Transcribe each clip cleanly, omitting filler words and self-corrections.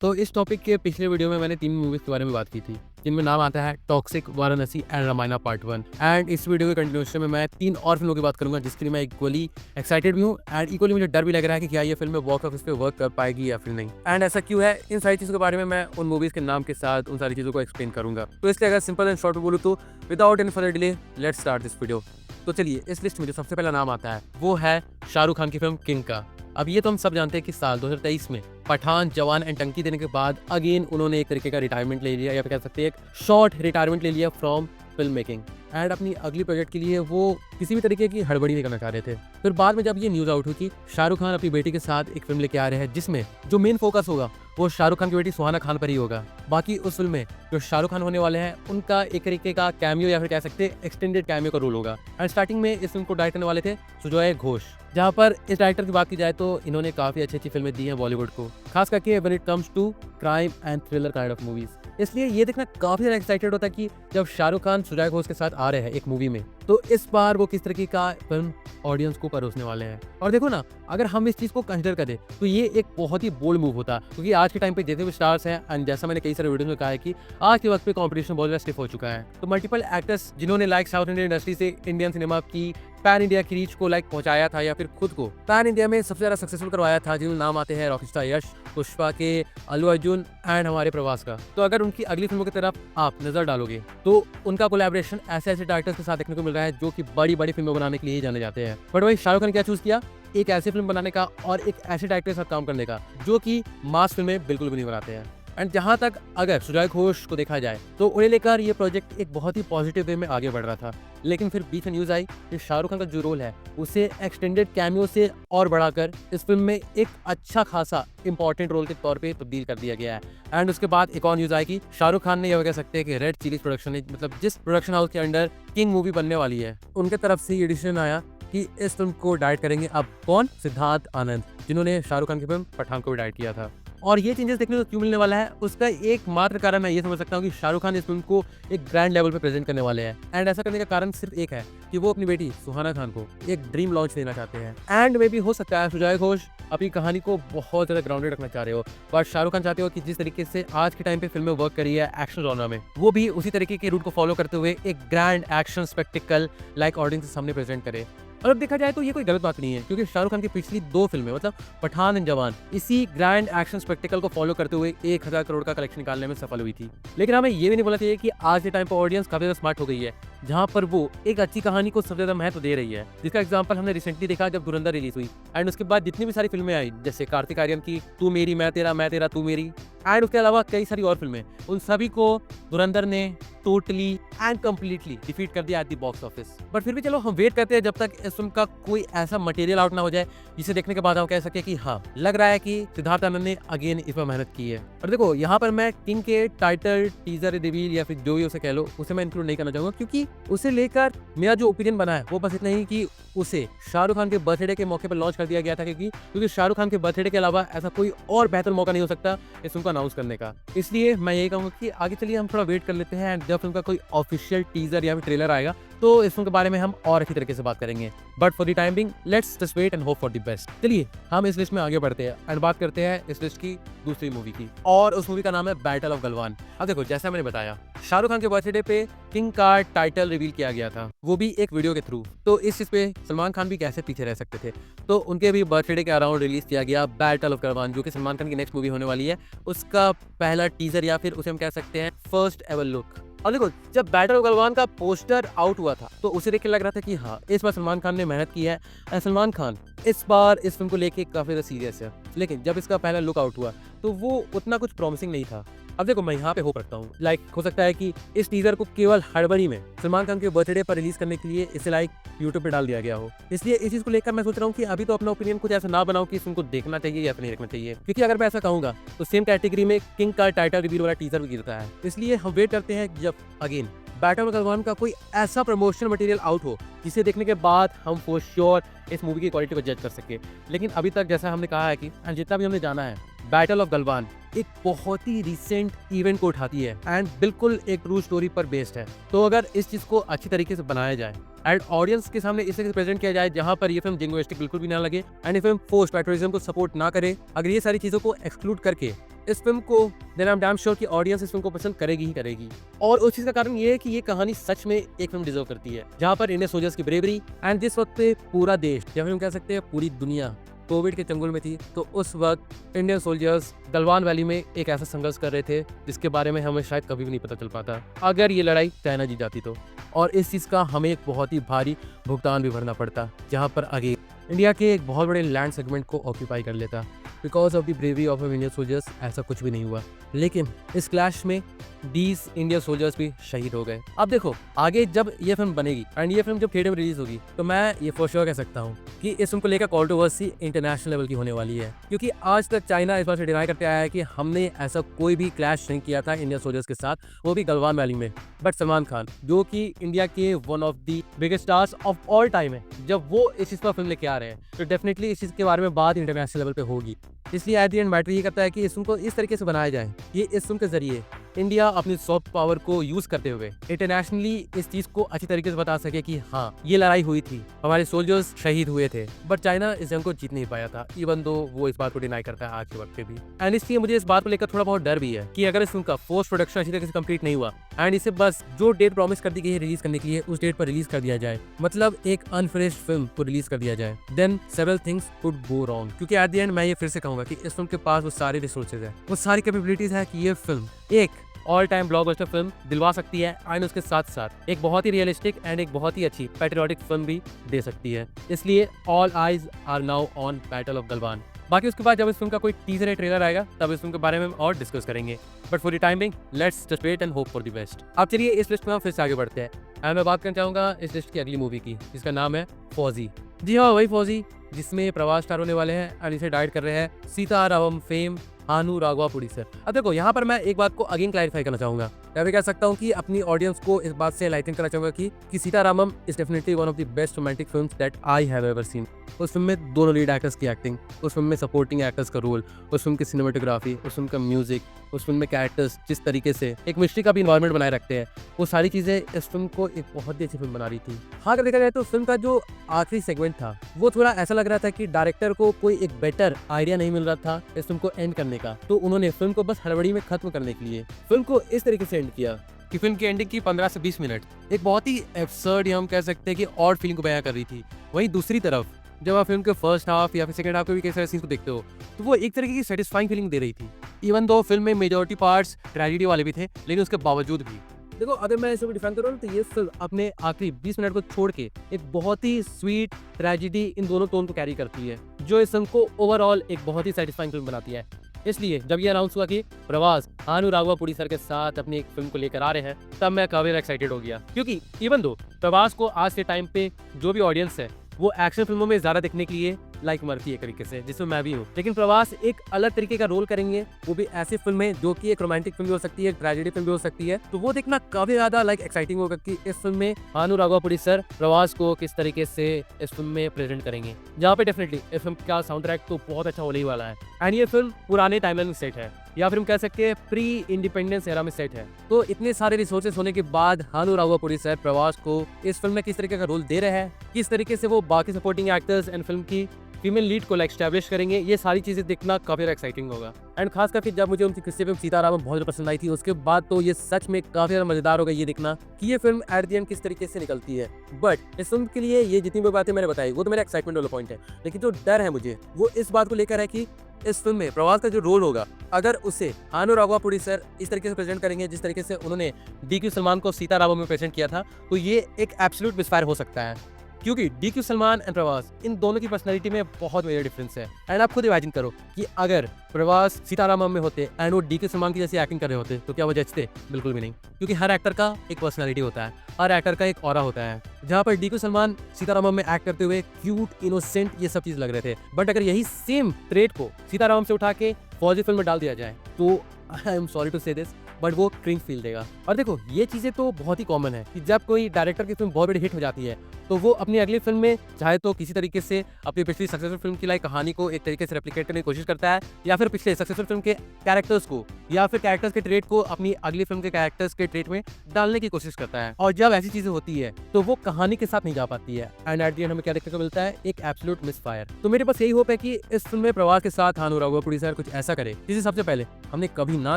तो इस टॉपिक के पिछले वीडियो में मैंने 3 मूवीज़ के बारे में बात की थी, जिनमें नाम आता है toxic, Varanasi and Ramayana part 1। And इस वीडियो के कंटिन्यूएशन में मैं 3 और फिल्मों की बात करूंगा, जिसके लिए मैं इक्वली एक्साइटेड भी हूँ एंड इक्वली मुझे डर भी लग रहा है कि क्या ये फिल्म बॉक्स ऑफिस पे वर्क कर पाएगी या फिर नहीं। एंड ऐसा क्यों है, इन सारी चीज़ों के बारे में मैं उन मूवीज़ के नाम के साथ उन सारी चीज़ों को एक्सप्लेन करूंगा। तो इसलिए अगर सिंपल एंड शॉर्ट में बोलूँ तो without any further delay let's start this video. तो चलिए, इस लिस्ट में जो सबसे पहला नाम आता है वो है शाहरुख खान की फिल्म किंग का। अब ये तो हम सब जानते हैं कि साल 2023 में पठान, जवान एंड टंकी देने के बाद अगेन उन्होंने एक तरीके का रिटायरमेंट ले लिया, या फिर कह सकते हैं एक शॉर्ट रिटायरमेंट ले लिया फ्रॉम फिल्म मेकिंग। एंड अपनी अगली प्रोजेक्ट के लिए वो किसी भी तरीके की हड़बड़ी नहीं करना चाह रहे थे। फिर बाद में जब ये न्यूज़ आउट हुई कि शाहरुख खान अपनी बेटी के साथ एक फिल्म लेके आ रहे हैं, जिसमें जो मेन फोकस होगा वो शाहरुख खान की बेटी सुहाना खान पर ही होगा। बाकी उस फिल्म में जो शाहरुख खान होने वाले हैं उनका एक तरीके का कैमियो या फिर कह सकते हैं एक्सटेंडेड कैमियो का रोल होगा। एंड स्टार्टिंग में इस फिल्म को डायरेक्ट करने वाले थे सुजॉय घोष। जहाँ पर इस डायरेक्टर की बात की जाए तो इन्होंने काफ़ी अच्छी फिल्में दी हैं बॉलीवुड को, खास करके when it comes to crime and thriller kind of movies. इसलिए ये देखना काफ़ी ज़्यादा एक्साइटेड होता है कि जब शाहरुख खान सुजॉय घोष के साथ आ रहे हैं एक मूवी में, तो इस बार वो किस तरीके का फिल्म ऑडियंस को परोसने वाले हैं। और देखो ना, अगर हम इस चीज़ को कंसिडर करें तो ये एक बहुत ही बोल्ड मूव होता है, क्योंकि आज के टाइम पे जितने भी स्टार्स हैं, एंड जैसा मैंने कई सारे वीडियो में कहा है कि आज के वक्त पे कॉम्पिटिशन बहुत ज़्यादा स्टिफ हो चुका है। तो मल्टीपल एक्टर्स जिन्होंने लाइक साउथ इंडियन इंडस्ट्री से इंडियन सिनेमा की पैन इंडिया की रीच को पहुंचाया था, या फिर खुद को पैन इंडिया में सबसे ज्यादा सक्सेसफुल करवाया था, जिनमें नाम आते हैं रॉकस्टार यश, पुष्पा के अल्लू अर्जुन एंड हमारे प्रभास का। तो अगर उनकी अगली फिल्मों की तरफ आप नजर डालोगे तो उनका कोलैबोरेशन ऐसे डायरेक्टर्स के साथ देखने को मिल रहा है जो कि बड़ी बड़ी फिल्में बनाने के लिए ही जाने जाते हैं। बट वही शाहरुख खान क्या चूज किया, एक ऐसी फिल्म बनाने का और एक ऐसे डायरेक्टर के साथ काम करने का जो कि मास फिल्में बिल्कुल भी नहीं बनाते हैं। एंड जहां तक अगर सुजॉय घोष को देखा जाए तो उन्हें लेकर ये प्रोजेक्ट एक बहुत ही पॉजिटिव वे में आगे बढ़ रहा था, लेकिन फिर बीच में न्यूज़ आई कि शाहरुख खान का जो रोल है उसे एक्सटेंडेड कैमियो से और बढ़ाकर इस फिल्म में एक अच्छा खासा इंपॉर्टेंट रोल के तौर पे तब्दील कर दिया गया है। एंड उसके बाद एक और न्यूज़ आई कि शाहरुख खान ने यह कह सकते हैं कि रेड चिलीज प्रोडक्शन, मतलब जिस प्रोडक्शन हाउस के अंडर किंग मूवी बनने वाली है, उनके तरफ से ये डिसीजन आया कि इस फिल्म को डायरेक्ट करेंगे अब कौन, सिद्धार्थ आनंद, जिन्होंने शाहरुख खान की फिल्म पठान को भी डायरेक्ट किया था। और ये चेंजेस देखने को क्यों मिलने वाला है, उसका एकमात्र कारण मैं ये समझ सकता हूँ कि शाहरुख खान इस फिल्म को एक ग्रैंड लेवल पे प्रेजेंट करने वाले हैं। एंड ऐसा करने का कारण सिर्फ एक है कि वो अपनी बेटी सुहाना खान को एक ड्रीम लॉन्च देना चाहते हैं। एंड मे भी हो सकता है सुजॉय घोष अपनी कहानी को बहुत ज़्यादा ग्राउंडेड रखना चाह रहे हो, बट शाहरुख खान चाहते हो कि जिस तरीके से आज के टाइम पे फिल्में वर्क करी है एक्शन जॉनर में, वो भी उसी तरीके के रूट को फॉलो करते हुए एक grand action spectacled like audience के सामने प्रेजेंट करे। और अब देखा जाए तो ये कोई गलत बात नहीं है, क्योंकि शाहरुख खान की पिछली 2 फिल्में मतलब पठान एंड जवान इसी ग्रैंड एक्शन स्पेक्टिकल को फॉलो करते हुए 1000 करोड़ का कलेक्शन निकालने में सफल हुई थी। लेकिन हमें ये भी नहीं बोलना चाहिए कि आज के टाइम पर ऑडियंस काफी ज्यादा स्मार्ट हो गई है, जहां पर वो एक अच्छी कहानी को सबसे ज्यादा महत्व दे रही है, जिसका एग्जांपल हमने रिसेंटली देखा जब धुरंधर रिलीज हुई। एंड उसके बाद जितनी भी सारी फिल्में आई, जैसे कार्तिक आर्यन की तू मेरी मैं तेरा तू मेरी, एंड उसके अलावा कई सारी और फिल्में, उन सभी को धुरंधर ने टोटली एंड कंप्लीटली डिफीट कर दिया at the box office. But फिर भी चलो, हम वेट करते हैं जब तक इस फिल्म का कोई ऐसा मटेरियल आउट ना हो जाए जिसे देखने के बाद हम कह सके कि हाँ, लग रहा है कि सिद्धार्थ आनंद ने अगेन इस पर मेहनत की है। और देखो, यहाँ पर मैं किंग के टाइटल, टीजर रिवील या फिर जो भी उसे कह लो, उसे मैं इंक्लूड नहीं करना चाहूंगा, क्योंकि उसे लेकर मेरा जो ओपिनियन बना है वो बस इतना ही कि उसे शाहरुख खान के बर्थडे के मौके पर लॉन्च कर दिया गया था, क्योंकि शाहरुख खान के बर्थडे के अलावा ऐसा कोई और बेहतर मौका नहीं हो सकता इस फिल्म को अनाउंस करने का। इसलिए मैं यही कहूंगा कि आगे चलिए हम थोड़ा वेट कर लेते हैं, एंड जब फिल्म का कोई ऑफिशियल टीजर या फिर ट्रेलर आएगा तो इस फिल्म के बारे में हम और अच्छी तरीके से बात करेंगे। But for the time being let's just wait and hope for the best. चलिए हम इस लिस्ट में आगे बढ़ते हैं एंड बात करते हैं इस लिस्ट की दूसरी मूवी की, और उस मूवी का नाम है बैटल ऑफ गलवान। अब देखो, जैसा मैंने बताया, शाहरुख खान के बर्थडे पे किंग का टाइटल रिवील किया गया था, वो भी एक वीडियो के थ्रू। तो इस चीज पे सलमान खान भी कैसे पीछे रह सकते थे, तो उनके भी बर्थडे के अराउंड रिलीज किया गया बैटल ऑफ गलवान, जो कि सलमान खान की नेक्स्ट मूवी होने वाली है, उसका पहला टीजर या फिर उसे हम कह सकते हैं फर्स्ट एवर लुक। और देखो, जब बैटल ऑफ गलवान का पोस्टर आउट हुआ था तो उसे देख के लग रहा था कि हाँ, इस बार सलमान खान ने मेहनत की है, सलमान खान इस बार इस फिल्म को लेके काफी ज्यादा सीरियस है। लेकिन जब इसका पहला लुक आउट हुआ तो वो उतना कुछ प्रॉमिसिंग नहीं था। अब देखो, मैं यहाँ पे होप रखता हूँ, हो सकता है कि इस टीजर को केवल हड़बड़ी में सलमान खान के बर्थडे पर रिलीज करने के लिए इसे यूट्यूब पे डाल दिया गया हो। इसलिए इस चीज को लेकर मैं सोच रहा हूँ कि अभी तो अपना ओपिनियन कुछ ऐसा ना बनाऊं कि इस फिल्म को देखना चाहिए या फिर नहीं देखना चाहिए, क्योंकि अगर मैं ऐसा कहूंगा तो सेम कैटेगरी में किंग का टाइटल रिवील वाला टीजर भी गिरता है। इसलिए हम वेट करते हैं जब अगेन बैटल ऑफ गलवान का कोई ऐसा प्रमोशनल मटेरियल आउट हो जिसे देखने के बाद हम फॉर श्योर इस मूवी की क्वालिटी को जज कर सके। लेकिन अभी तक जैसा हमने कहा है कि जितना भी हमने जाना है, बैटल ऑफ गलवान एक बहुत ही रिसेंट इवेंट को उठाती है एंड बिल्कुल एक ट्रू स्टोरी पर बेस्ड है। तो अगर इस चीज को अच्छी तरीके से बनाया जाए एंड ऑडियंस के सामने इस तरीके से प्रेजेंट किया जाए जहां पर ये फिल्म जिंगोइस्टिक बिल्कुल भी ना लगे एंड ये फिल्म पोस्ट पैट्रियटिज्म को सपोर्ट ना करे, अगर ये सारी चीजों को एक्सक्लूड करके इस फिल्म को then I am damn sure कि ऑडियंस इस फिल्म को पसंद करेगी ही करेगी। और उस चीज का कारण ये है कि ये कहानी सच में एक फिल्म डिजर्व करती है, जहाँ पर इंडियन सोल्जर्स की ब्रेवरी एंड जिस वक्त पे पूरा देश या फिर हम कह सकते हैं पूरी दुनिया कोविड के चंगुल में थी, तो उस वक्त इंडियन सोल्जर्स गलवान वैली में एक ऐसा संघर्ष कर रहे थे जिसके बारे में हमें शायद कभी भी नहीं पता चल पाता अगर ये लड़ाई चाइना जीत जाती तो। और इस चीज़ का हमें एक बहुत ही भारी भुगतान भी भरना पड़ता, जहाँ पर आगे इंडिया के एक बहुत बड़े लैंड सेगमेंट को ऑक्यूपाई कर लेता। Because of the bravery of Indian soldiers ऐसा कुछ भी नहीं हुआ, लेकिन इस क्लैश में 20 इंडियन सोल्जर्स भी शहीद हो गए। अब देखो आगे जब ये फिल्म बनेगी एंड ये फिल्म जब थिएटर में रिलीज होगी, तो मैं ये फॉर श्योर कह सकता हूँ कि इस फिल्म को लेकर कॉन्ट्रोवर्सी इंटरनेशनल लेवल की होने वाली है, क्योंकि आज तक चाइना इस बात से डिनाई करते आया है कि हमने ऐसा कोई भी क्लैश नहीं किया था इंडियन सोल्जर्स के साथ, वो भी गलवान वैली में। बट सलमान खान जो कि इंडिया के one of the biggest stars of all time है, जब वो इस चीज़ पर फिल्म लेके आ रहे हैं तो डेफिनेटली इस चीज़ के बारे में बात इंटरनेशनल लेवल पे होगी। इसलिए एट द एंड मैटर ये करता है कि इस फिल्म को इस तरीके से बनाया जाए, ये इस फिल्म के जरिए इंडिया अपनी सॉफ्ट पावर को यूज करते हुए इंटरनेशनली इस चीज को अच्छी तरीके से बता सके कि हाँ ये लड़ाई हुई थी, हमारे सोल्जर्स शहीद हुए थे, बट चाइना इस जंग को जीत नहीं पाया था, इवन दो वो इस बात को डिनाई करता है आज के वक्त पे भी। एंड इसलिए मुझे इस बात को लेकर थोड़ा बहुत डर भी है कि अगर इस फिल्म का पोस्ट प्रोडक्शन अच्छी तरीके से कंप्लीट नहीं हुआ एंड इसे बस जो डेट प्रॉमिस कर दी गई है रिलीज करने के लिए उस डेट पर रिलीज कर दिया जाए, मतलब एक अनफिनिश्ड फिल्म को रिलीज कर दिया जाए, then several things could go wrong. क्योंकि एट द एंड मैं ये फिर से कहूंगा कि इस फिल्म के पास वो सारे रिसोर्सेज है, वो सारी कैपेबिलिटीज है कि ये फिल्म एक ऑल टाइम ब्लॉकबस्टर फिल्म दिलवा सकती है एंड उसके साथ साथ एक बहुत ही रियलिस्टिक एंड एक बहुत ही अच्छी पैट्रियोटिक फिल्म भी दे सकती है। इसलिए all eyes are now on battle of Galwan. बाकी उसके बाद जब इस फिल्म का कोई टीजर या ट्रेलर आएगा तब इस फिल्म के बारे में और डिस्कस करेंगे, but for the time being let's just wait and hope for the best. अब चलिए इस लिस्ट में हम फिर से आगे बढ़ते हैं एंड मैं बात करना चाहूंगा इस लिस्ट की अगली मूवी की, जिसका नाम है फौजी। जी हाँ, वही फौजी जिसमें प्रवास स्टार होने वाले हैं और इसे डायरेक्ट कर रहे हैं सीतारामम फेम हानू राघवापुड़ी सर। अब देखो यहाँ पर मैं एक बात को अगेन क्लैरिफाई करना चाहूंगा, मैं भी कह सकता हूँ कि अपनी ऑडियंस को इस बात से एनलाइटन करना चाहूंगा कि Sita Ramam is definitely one of the best romantic films that I have ever seen. उस फिल्म में दोनों लीड एक्टर्स की एक्टिंग, उस फिल्म में सपोर्टिंग एक्टर्स का रोल, उस फिल्म की सिनेमेटोग्राफी, उस फिल्म का म्यूजिक, उस फिल्म में कैरेक्टर्स जिस तरीके से एक मिस्ट्री का भी इन्वायरमेंट बनाए रखते हैं, वो सारी चीज़ें इस फिल्म को एक बहुत ही अच्छी फिल्म बना रही थी। हाँ, अगर देखा जाए तो फिल्म का जो आखिरी सेगमेंट था वो थोड़ा ऐसा लग रहा था कि डायरेक्टर को कोई एक बेटर आइडिया नहीं मिल रहा था इस फिल्म को एंड करने का, तो उन्होंने फिल्म को बस हड़बड़ी में खत्म करने के लिए फिल्म को इस तरीके से एंड किया कि फिल्म की एंडिंग की 15 से 20 मिनट एक बहुत ही एब्सर्ड या हम कह सकते हैं कि ऑड फीलिंग को बयां कर रही थी। वहीं दूसरी तरफ जब आप फिल्म के फर्स्ट हाफ या फिर सेकंड हाफ के भी कई सारे सीन्स को देखते हो तो वो एक तरीके की सेटिस्फाइंग फीलिंग दे रही थी, इवन दो फिल्म में मेजॉरिटी पार्ट्स ट्रेजेडी वाले भी थे, लेकिन उसके बावजूद भी देखो अगर मैं इसको डिफाइन करूँ तो ये फिल्म अपने आखिरी 20 मिनट को छोड़ के एक बहुत ही स्वीट ट्रेजेडी इन दोनों टोन को कैरी करती है, जो इस फिल्म को ओवरऑल एक बहुत ही सेटिस्फाइंग फिल्म बनाती है। इसलिए जब ये अनाउंस हुआ कि प्रवास हानू राघवापुड़ी सर के साथ अपनी एक फिल्म को लेकर आ रहे हैं, तब मैं काफी एक्साइटेड हो गया, क्योंकि इवन दो प्रवास को आज के टाइम पे जो भी ऑडियंस है वो एक्शन फिल्मों में ज्यादा देखने के लिए लाइक मरती है एक तरीके से, जिसमें मैं भी हूँ, लेकिन प्रवास एक अलग तरीके का रोल करेंगे, वो भी ऐसी फिल्म में जो कि एक रोमांटिक फिल्म भी हो सकती है, एक ट्रेजेडी फिल्म भी हो सकती है, तो वो देखना काफी ज्यादा लाइक एक्साइटिंग होगा कि इस फिल्म में हानू राघवापुड़ी सर प्रवास को किस तरीके से इस फिल्म में प्रेजेंट करेंगे, जहाँ पे डेफिनेटली इस फिल्म का साउंड ट्रैक तो बहुत अच्छा होने ही वाला है। एंड ये फिल्म पुराने टाइमलाइन में सेट है या फिर हम कह सकते हैं प्री इंडिपेंडेंस एरा में सेट है, तो इतने सारे रिसोर्सेस होने के बाद हानू राघवापुड़ी सर प्रवास को इस फिल्म में किस तरीके का रोल दे रहे हैं, किस तरीके से वो बाकी सपोर्टिंग एक्टर्स एंड फिल्म की फीमेल लीड को लाइक एस्टैब्लिश करेंगे, ये सारी चीजें देखना काफी एक्साइटिंग होगा। एंड खासकर फिर जब मुझे उनकी किस्से फिल्म सीतारामम बहुत ज्यादा पसंद आई थी, उसके बाद तो ये सच में काफी ज्यादा मजेदार होगा ये देखना कि ये फिल्म एट द एंड किस तरीके से निकलती है। बट इस फिल्म के लिए ये जितनी भी बातें मैंने बताई वो तो मेरा एक्साइटमेंट वाला पॉइंट है, लेकिन जो डर है मुझे वो इस बात को लेकर है कि इस फिल्म में प्रवास का जो रोल होगा, अगर उसे हानू राघवापुड़ी सर इस तरीके से प्रेजेंट करेंगे जिस तरीके से उन्होंने DQ सलमान को सीतारामम में प्रेजेंट किया था, तो ये एक एब्सोल्यूट मिसफायर हो सकता है, क्योंकि DQ सलमान एंड प्रवास इन दोनों की पर्सनालिटी में बहुत मेजर डिफरेंस है। एंड आप खुद इमेजिन करो कि अगर प्रवास सीतारामम में होते एंड वो DQ सलमान की जैसी एक्टिंग कर रहे होते तो क्या वो जचते? बिल्कुल भी नहीं, क्योंकि हर एक्टर का एक पर्सनालिटी होता है, हर एक्टर का एक ऑरा होता है। जहाँ पर DQ सलमान सीतारामम में एक्ट करते हुए क्यूट, इनोसेंट, ये सब चीज लग रहे थे, बट अगर यही सेम ट्रेट को सीतारामम से उठा के फौजी फिल्म में डाल दिया जाए तो आई एम सॉरी टू से दिस बट वो क्रिंज फील देगा। और देखो ये चीजें तो बहुत ही कॉमन है कि जब कोई डायरेक्टर की फिल्म बहुत बड़ी हिट हो जाती है तो वो अपनी अगली फिल्म में चाहे तो किसी तरीके से अपनी पिछली सक्सेसफुल फिल्म की लाइक कहानी को एक तरीके से रेप्लिकेट करने की कोशिश करता है, या फिर पिछले सक्सेसफुल फिल्म के कैरेक्टर्स को या फिर कैरेक्टर्स के ट्रेट को अपनी अगली फिल्म के कैरेक्टर्स के ट्रेट में डालने की कोशिश करता है। और जब ऐसी चीजें होती है तो वो कहानी के साथ नहीं जा पाती है एंड एट द एंड हमें क्या देखने को मिलता है, एक एब्सोल्यूट मिसफायर। तो मेरे पास यही होप है कि इस फिल्म में प्रवास के साथ हाथ हो रहा हुआ प्रोड्यूसर कुछ ऐसा करे जिसे सबसे पहले हमने कभी ना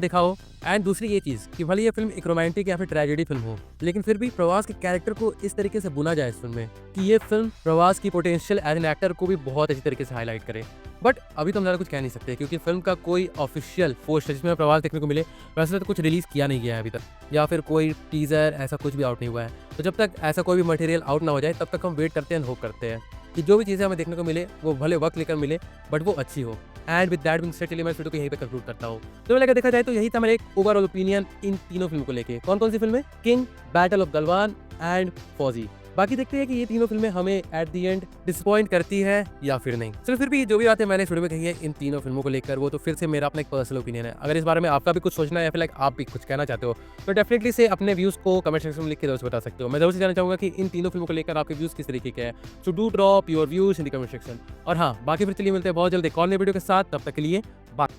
देखा हो। एंड दूसरी ये चीज कि भले ये फिल्म एक रोमांटिक या फिर ट्रेजेडी फिल्म हो, लेकिन फिर भी प्रवास के कैरेक्टर को इस तरीके से बुना जाए इस फिल्म में कि ये फिल्म प्रवास की पोटेंशियल एज एन एक्टर को भी बहुत अच्छी तरीके से हाईलाइट करे। बट अभी तो हम ज़्यादा कुछ कह नहीं सकते क्योंकि फिल्म का कोई ऑफिशियल पोस्टर जिसमें प्रवास देखने को मिले वैसे तो कुछ रिलीज किया नहीं गया है अभी तक, या फिर कोई टीजर ऐसा कुछ भी आउट नहीं हुआ है। तो जब तक ऐसा कोई भी मटेरियल आउट ना हो जाए तब तक हम वेट करते हैं, होप करते हैं कि जो भी चीज़ें हमें देखने को मिले वो भले वक्त लेकर मिले बट वो अच्छी हो। And with that being said चलिए मैं इस वीडियो को यहीं पे कंक्लूड करता हूँ। तो अगर देखा जाए तो यही था मेरा एक ओवरऑल ओपिनियन इन तीनों फिल्म को लेके। कौन कौन सी फिल्में? King, battle of Galwan and फौजी। बाकी देखते हैं कि ये तीनों फिल्में हमें एट द एंड डिसअपॉइंट करती है या फिर नहीं। चलो फिर भी जो भी बातें मैंने इस वीडियो में कही है इन तीनों फिल्मों को लेकर वो तो फिर से मेरा अपना एक पर्सनल ओपिनियन है। अगर इस बारे में आपका भी कुछ सोचना है या फिर लाइक आप भी कुछ कहना चाहते हो तो डेफिनेटली से अपने व्यूज को कमेंट सेक्शन में लिख के जरूर से बता सकते हो। मैं जरूर से जानना चाहूंगा कि इन तीनों फिल्मों को लेकर आपके व्यूज किस तरीके के हैं। So do drop your views in the comment section. और हाँ, बाकी फिर चलिए मिलते हैं बहुत जल्द एक और नई वीडियो के साथ। तब तक के लिए बाय।